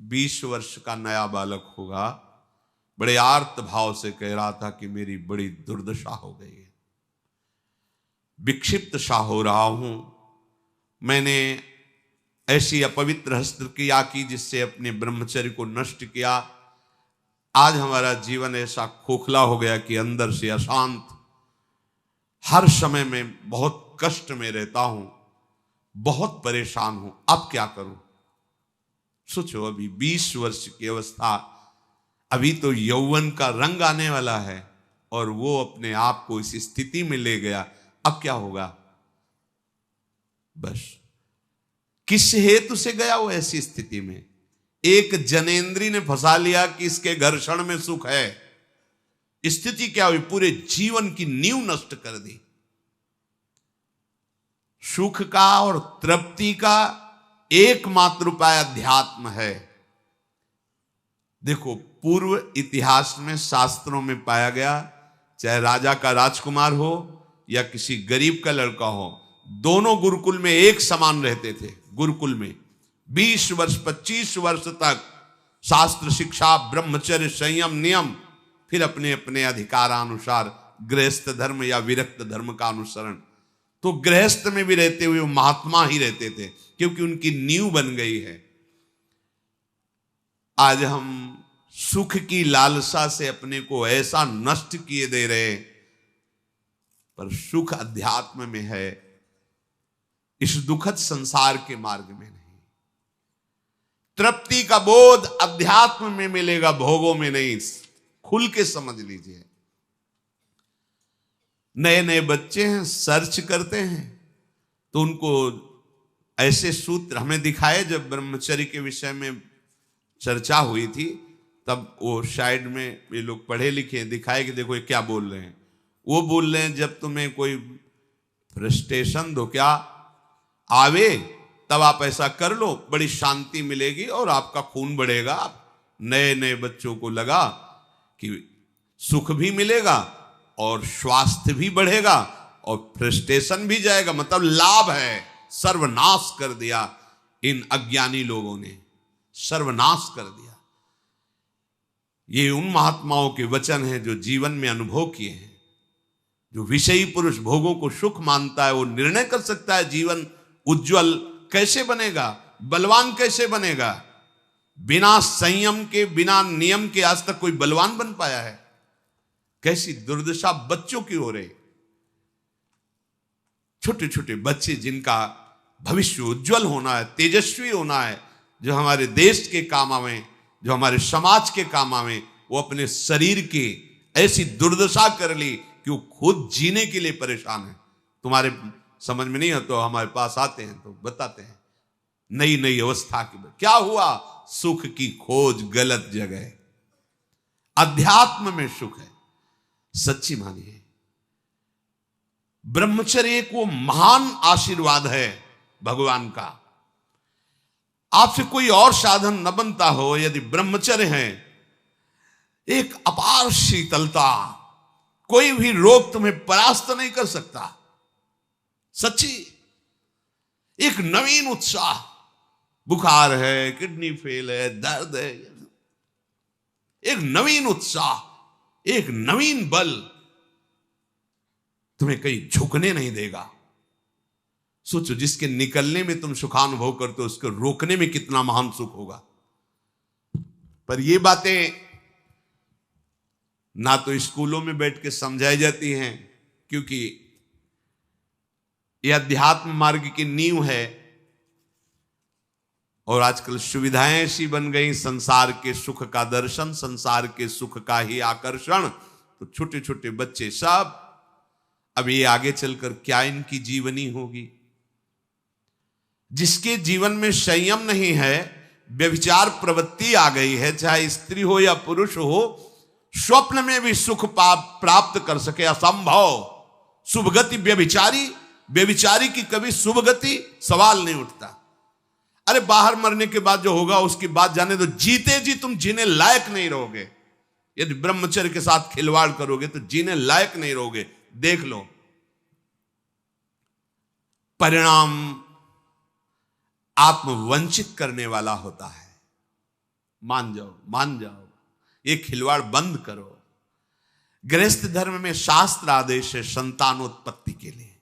20 वर्ष का नया बालक होगा, बड़े आर्त भाव से कह रहा था कि मेरी बड़ी दुर्दशा हो गई है, विक्षिप्त सा हो रहा हूं, मैंने ऐसी अपवित्र हस्तक्रिया की जिससे अपने ब्रह्मचर्य को नष्ट किया। आज हमारा जीवन ऐसा खोखला हो गया कि अंदर से अशांत, हर समय में बहुत कष्ट में रहता हूं, बहुत परेशान हूं, अब क्या करूं। सोचो, अभी 20 वर्ष की अवस्था, अभी तो यौवन का रंग आने वाला है और वो अपने आप को इस स्थिति में ले गया, अब क्या होगा। बस किस हेतु से गया वो ऐसी स्थिति में। एक जनेंद्री ने फंसा लिया कि इसके घर्षण में सुख है, स्थिति क्या हुई, पूरे जीवन की नींव नष्ट कर दी। सुख का और तृप्ति का एकमात्र उपाय अध्यात्म है। देखो, पूर्व इतिहास में शास्त्रों में पाया गया, चाहे राजा का राजकुमार हो या किसी गरीब का लड़का हो, दोनों गुरुकुल में एक समान रहते थे। गुरुकुल में 20 वर्ष 25 वर्ष तक शास्त्र शिक्षा, ब्रह्मचर्य, संयम, नियम, फिर अपने अपने अधिकारानुसार गृहस्थ धर्म या विरक्त धर्म का अनुसरण। तो गृहस्थ में भी रहते हुए वो महात्मा ही रहते थे, क्योंकि उनकी नींव बन गई है। आज हम सुख की लालसा से अपने को ऐसा नष्ट किए दे रहे, पर सुख अध्यात्म में है, इस दुखद संसार के मार्ग में नहीं। तृप्ति का बोध अध्यात्म में मिलेगा, भोगों में नहीं। खुल के समझ लीजिए। नए नए बच्चे हैं, सर्च करते हैं तो उनको ऐसे सूत्र हमें दिखाए। जब ब्रह्मचर्य के विषय में चर्चा हुई थी तब वो साइड में ये लोग पढ़े लिखे दिखाए कि देखो ये क्या बोल रहे हैं। वो बोल रहे हैं जब तुम्हें कोई फ्रस्ट्रेशन धो क्या आवे तब आप ऐसा कर लो, बड़ी शांति मिलेगी और आपका खून बढ़ेगा। नए नए बच्चों को लगा कि सुख भी मिलेगा और स्वास्थ्य भी बढ़ेगा और फ्रस्ट्रेशन भी जाएगा, मतलब लाभ है। सर्वनाश कर दिया इन अज्ञानी लोगों ने, सर्वनाश कर दिया। ये उन महात्माओं के वचन हैं जो जीवन में अनुभव किए हैं। जो विषयी पुरुष भोगों को सुख मानता है वो निर्णय कर सकता है जीवन उज्जवल कैसे बनेगा, बलवान कैसे बनेगा। बिना संयम के, बिना नियम के आज तक कोई बलवान बन पाया है। कैसी दुर्दशा बच्चों की हो रही। छोटे छोटे बच्चे जिनका भविष्य उज्जवल होना है, तेजस्वी होना है, जो हमारे देश के काम आवे, जो हमारे समाज के काम आवे, वो अपने शरीर की ऐसी दुर्दशा कर ली कि वो खुद जीने के लिए परेशान है। तुम्हारे समझ में नहीं है तो हमारे पास आते हैं तो बताते हैं नई नई अवस्था की क्या हुआ। सुख की खोज गलत जगह। अध्यात्म में सुख है, सच्ची मानिए। ब्रह्मचर्य एक वो महान आशीर्वाद है भगवान का। आपसे कोई और साधन न बनता हो, यदि ब्रह्मचर्य है एक अपार शीतलता, कोई भी रोग तुम्हें परास्त नहीं कर सकता। सच्ची एक नवीन उत्साह, बुखार है, किडनी फेल है, दर्द है, एक नवीन उत्साह, एक नवीन बल तुम्हें कहीं झुकने नहीं देगा। सोचो, जिसके निकलने में तुम सुखानुभव करते हो उसको रोकने में कितना महान सुख होगा। पर ये बातें ना तो स्कूलों में बैठ के समझाई जाती हैं, क्योंकि यह अध्यात्म मार्ग की नींव है। और आजकल सुविधाएं ऐसी बन गई, संसार के सुख का दर्शन, संसार के सुख का ही आकर्षण। तो छोटे छोटे बच्चे सब, अब ये आगे चलकर क्या इनकी जीवनी होगी। जिसके जीवन में संयम नहीं है, व्यभिचार प्रवृत्ति आ गई है, चाहे स्त्री हो या पुरुष हो, स्वप्न में भी सुख प्राप्त कर सके असंभव। शुभगति व्यभिचारी, व्यभिचारी की कभी शुभगति सवाल नहीं उठता। अरे बाहर मरने के बाद जो होगा उसकी बात जाने दो, जीते जी तुम जीने लायक नहीं रहोगे। यदि ब्रह्मचर्य के साथ खिलवाड़ करोगे तो जीने लायक नहीं रहोगे। देख लो परिणाम आत्मवंचित करने वाला होता है। मान जाओ, मान जाओ, ये खिलवाड़ बंद करो। गृहस्थ धर्म में शास्त्र आदेश है संतानोत्पत्ति के लिए।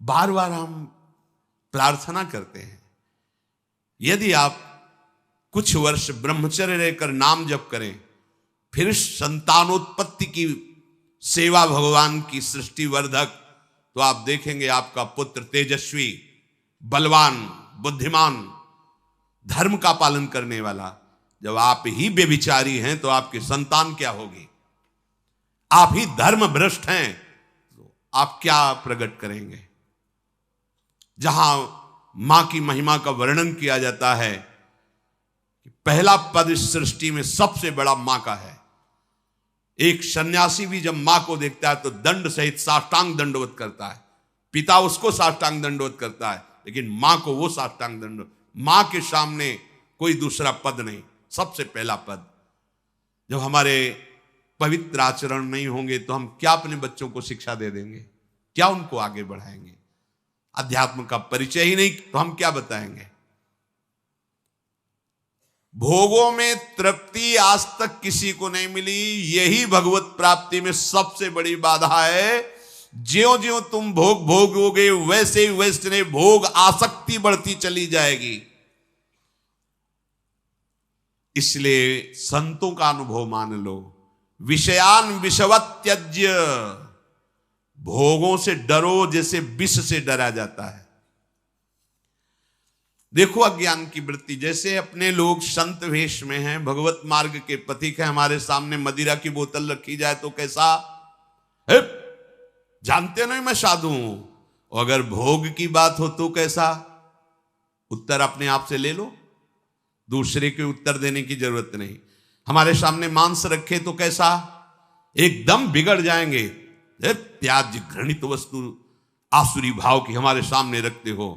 बार बार हम प्रार्थना करते हैं, यदि आप कुछ वर्ष ब्रह्मचर्य रहकर नाम जप करें, फिर संतानोत्पत्ति की सेवा भगवान की सृष्टि वर्धक, तो आप देखेंगे आपका पुत्र तेजस्वी, बलवान, बुद्धिमान, धर्म का पालन करने वाला। जब आप ही बेविचारी हैं तो आपकी संतान क्या होगी? आप ही धर्म भ्रष्ट हैं तो आप क्या प्रकट करेंगे? जहां मां की महिमा का वर्णन किया जाता है कि पहला पद इस सृष्टि में सबसे बड़ा मां का है। एक सन्यासी भी जब मां को देखता है तो दंड सहित साष्टांग दंडवत करता है। पिता उसको साष्टांग दंडवत करता है, लेकिन मां को वो साष्टांग दंडवत। मां के सामने कोई दूसरा पद नहीं, सबसे पहला पद। जब हमारे पवित्र आचरण नहीं होंगे तो हम क्या अपने बच्चों को शिक्षा दे देंगे? क्या उनको आगे बढ़ाएंगे? अध्यात्म का परिचय ही नहीं तो हम क्या बताएंगे? भोगों में तृप्ति आज तक किसी को नहीं मिली, यही भगवत प्राप्ति में सबसे बड़ी बाधा है। ज्यों ज्यों तुम भोग भोगोगे वैसे वैसे भोग आसक्ति बढ़ती चली जाएगी। इसलिए संतों का अनुभव मान लो, विषयान विषवत त्यज्य, भोगों से डरो जैसे विष से डरा जाता है। देखो अज्ञान की वृत्ति, जैसे अपने लोग संत वेश में हैं, भगवत मार्ग के पथिक हैं, हमारे सामने मदिरा की बोतल रखी जाए तो कैसा? जानते नहीं मैं साधु हूं। और अगर भोग की बात हो तो कैसा? उत्तर अपने आप से ले लो, दूसरे के उत्तर देने की जरूरत नहीं। हमारे सामने मांस रखे तो कैसा? एकदम बिगड़ जाएंगे। त्याज्य घृणित वस्तु आसुरी भाव की हमारे सामने रखते हो।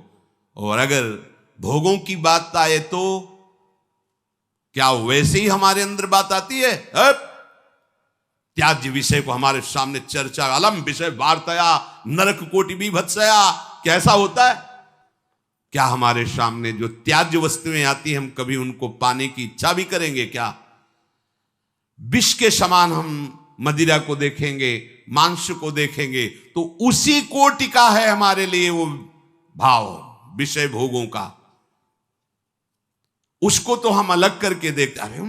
और अगर भोगों की बात आए तो क्या वैसे ही हमारे अंदर बात आती है? त्याज्य विषय को हमारे सामने चर्चा, अलम विषय वार्तया नरक कोटि बीभत्सया, कैसा होता है? क्या हमारे सामने जो त्याज्य वस्तुएं आती हैं हम कभी उनको पाने की इच्छा भी करेंगे क्या? विष के समान हम मदिरा को देखेंगे, मांस को देखेंगे तो उसी कोटि का है हमारे लिए वो भाव विषय भोगों का। उसको तो हम अलग करके देखते, अरे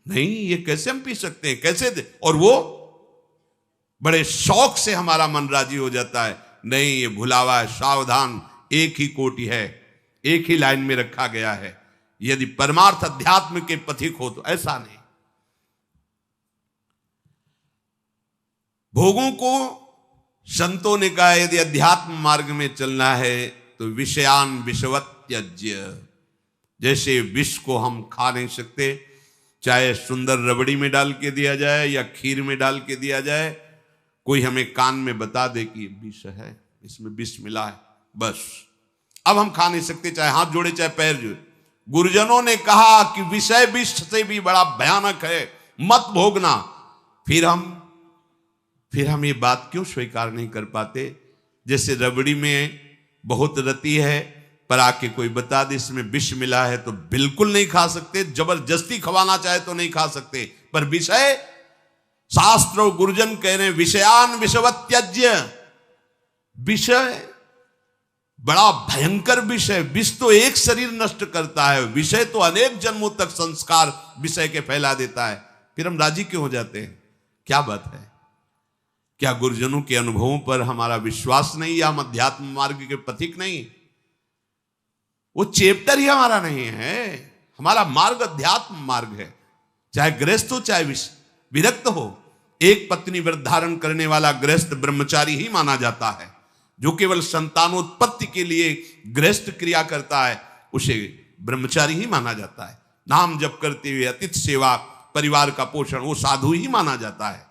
नहीं ये कैसे हम पी सकते हैं, कैसे दे? और वो बड़े शौक से हमारा मन राजी हो जाता है। नहीं, ये भुलावा है, सावधान, एक ही कोटि है, एक ही लाइन में रखा गया है। यदि परमार्थ अध्यात्म के पथिक हो तो ऐसा नहीं। भोगों को संतों ने कहा यदि अध्यात्म मार्ग में चलना है तो विषयान विषवत त्यज्य। जैसे विष को हम खा नहीं सकते, चाहे सुंदर रबड़ी में डाल के दिया जाए या खीर में डाल के दिया जाए, कोई हमें कान में बता दे कि विष है, इसमें विष मिला है, बस अब हम खा नहीं सकते, चाहे हाथ जोड़े चाहे पैर जोड़े। गुरुजनों ने कहा कि विषय विष से भी बड़ा भयानक है, मत भोगना। फिर हम ये बात क्यों स्वीकार नहीं कर पाते? जैसे रबड़ी में बहुत रति है, पर आके कोई बता दे इसमें विष मिला है तो बिल्कुल नहीं खा सकते, जबरदस्ती खवाना चाहे तो नहीं खा सकते। पर विषय, शास्त्र और गुरुजन कह रहे हैं विषयान विषवत त्यज्य। विषय बड़ा भयंकर विषय। विष तो एक शरीर नष्ट करता है, विषय तो अनेक जन्मों तक संस्कार विषय के फैला देता है। फिर हम राजी क्यों हो जाते हैं? क्या बात है? क्या गुरुजनों के अनुभवों पर हमारा विश्वास नहीं, या हम अध्यात्म मार्ग के पथिक नहीं? वो चैप्टर ही हमारा नहीं है। हमारा मार्ग अध्यात्म मार्ग है, चाहे गृहस्थ हो चाहे विरक्त हो। एक पत्नी व्रत धारण करने वाला गृहस्थ ब्रह्मचारी ही माना जाता है। जो केवल संतानोत्पत्ति के लिए गृहस्थ क्रिया करता है उसे ब्रह्मचारी ही माना जाता है। नाम जप करते हुए अतिथि सेवा, परिवार का पोषण, वो साधु ही माना जाता है।